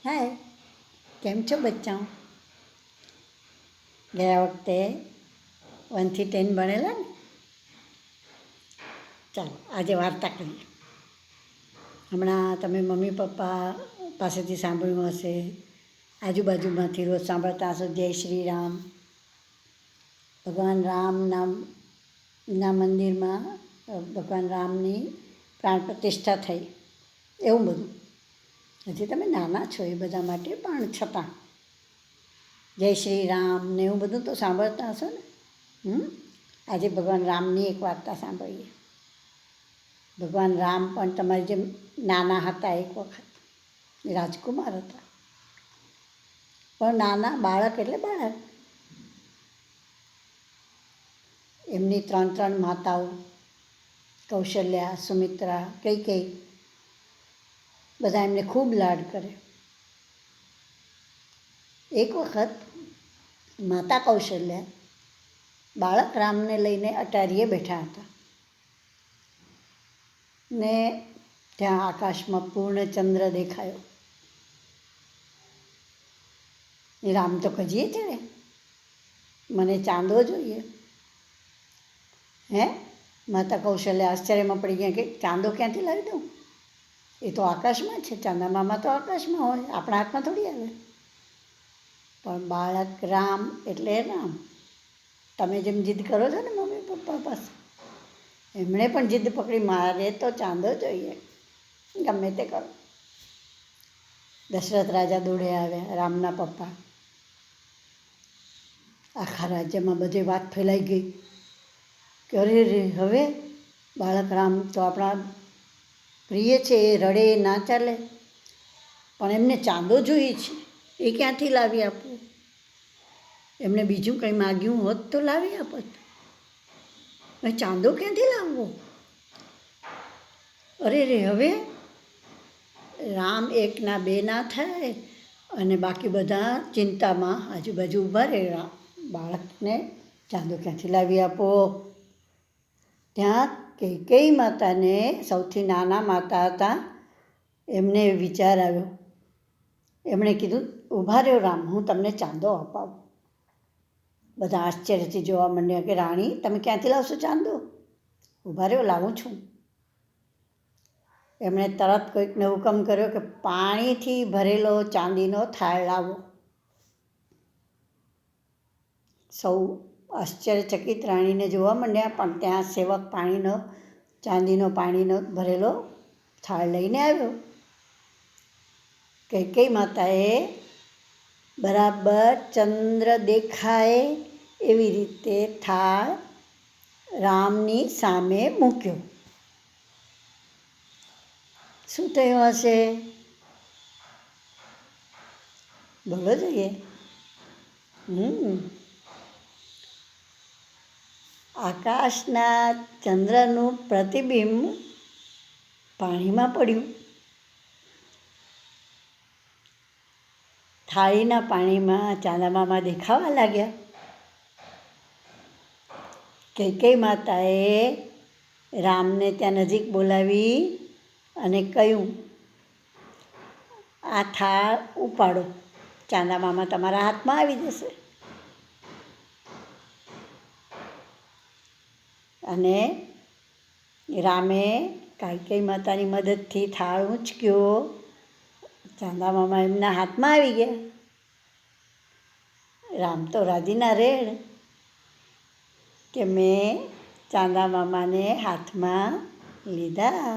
હાય, કેમ છો બચ્ચાઓ? ગયા વખતે 1 થી 10 ભણેલા ને? ચાલો આજે વાર્તા કરીએ. હમણાં તમે મમ્મી પપ્પા પાસેથી સાંભળ્યું હશે, આજુબાજુમાંથી રોજ સાંભળતા હશો જય શ્રી રામ. ભગવાન રામના મંદિરમાં ભગવાન રામની પ્રાણ પ્રતિષ્ઠા થઈ, એવું બધું. હજી તમે નાના છો એ બધા માટે, પણ છતાં જય શ્રી રામ ને એવું બધું તો સાંભળતા હશો ને. આજે ભગવાન રામની એક વાર્તા સાંભળીએ. ભગવાન રામ પણ તમારી જેમ નાના હતા. એક વખત રાજકુમાર હતા, પણ નાના બાળક એટલે બાળક. એમની 3 માતાઓ, કૌશલ્યા, સુમિત્રા, કૈકેયી, બધા એમને ખૂબ લાડ કરે. એક વખત માતા કૌશલ્યા બાળક રામને લઈને અટારીએ બેઠા હતા ને ત્યાં આકાશમાં પૂર્ણચંદ્ર દેખાયો. રામ તો કજીએ ચડે, મને ચાંદો જોઈએ. માતા કૌશલ્યા આશ્ચર્યમાં પડી ગયા કે ચાંદો ક્યાંથી લાવી દઉં? એ તો આકાશમાં છે, ચાંદા મામા તો આકાશમાં હોય, આપણા હાથમાં થોડી આવે. પણ બાળક રામ એટલે રામ. તમે જેમ જીદ કરો છો ને મમ્મી પપ્પા પાસે, એમણે પણ જીદ પકડી, મારે તો ચાંદો જોઈએ, ગમે તે કરો. દશરથ રાજા દોડે આવ્યા, રામના પપ્પા. આખા રાજ્યમાં બધે વાત ફેલાઈ ગઈ કે અરે રે, હવે બાળક રામ તો આપણા પ્રિય છે, એ રડે એ ના ચાલે, પણ એમને ચાંદો જોઈએ છે, એ ક્યાંથી લાવી આપવું? એમણે બીજું કંઈ માગ્યું હોત તો લાવી આપત, ચાંદો ક્યાંથી લાવવો? અરે રે, હવે રામ એકના બે ના થાય અને બાકી બધા ચિંતામાં આજુબાજુ ઊભા રહે. બાળકને ચાંદો ક્યાંથી લાવી આપો? ત્યાં કૈકેયી માતાને, સૌથી નાના માતા હતા, એમને વિચાર આવ્યો. એમણે કીધું, ઊભા રહ્યો રામ, હું તમને ચાંદો અપાવું. બધા આશ્ચર્યથી જોવા માંડ્યા કે રાણી, તમે ક્યાંથી લાવશો ચાંદો? ઊભા રહ્યો, લાવું છું. એમણે તરત કોઈકને હુકમ કર્યો કે પાણીથી ભરેલો ચાંદીનો થાળ લાવો. સૌ આશ્ચર્યચકિત રાણીને જોવા માંડ્યા, પણ ત્યાં સેવક ચાંદીનો પાણીનો ભરેલો થાળ લઈને આવ્યો. કૈકેયી માતાએ બરાબર ચંદ્ર દેખાય એવી રીતે થાળ રામની સામે મૂક્યો. શું થયું હશે? બોલો જોઈએ. આકાશના ચંદ્રનું પ્રતિબિંબ પાણીમાં પડ્યું. થાળીના પાણીમાં ચાંદા મામા દેખાવા લાગ્યા. કૈકેયી માતાએ રામને ત્યાં નજીક બોલાવી અને કહ્યું, આ થાળ ઉપાડો, ચાંદા મામા તમારા હાથમાં આવી જશે. અને રામે કૈકેયી માતાની મદદથી થાળ ઊંચક્યો, ચાંદા મામા એમના હાથમાં આવી ગયા. રામ તો રાજીના રેડ કે મેં ચાંદા મામાને હાથમાં લીધા.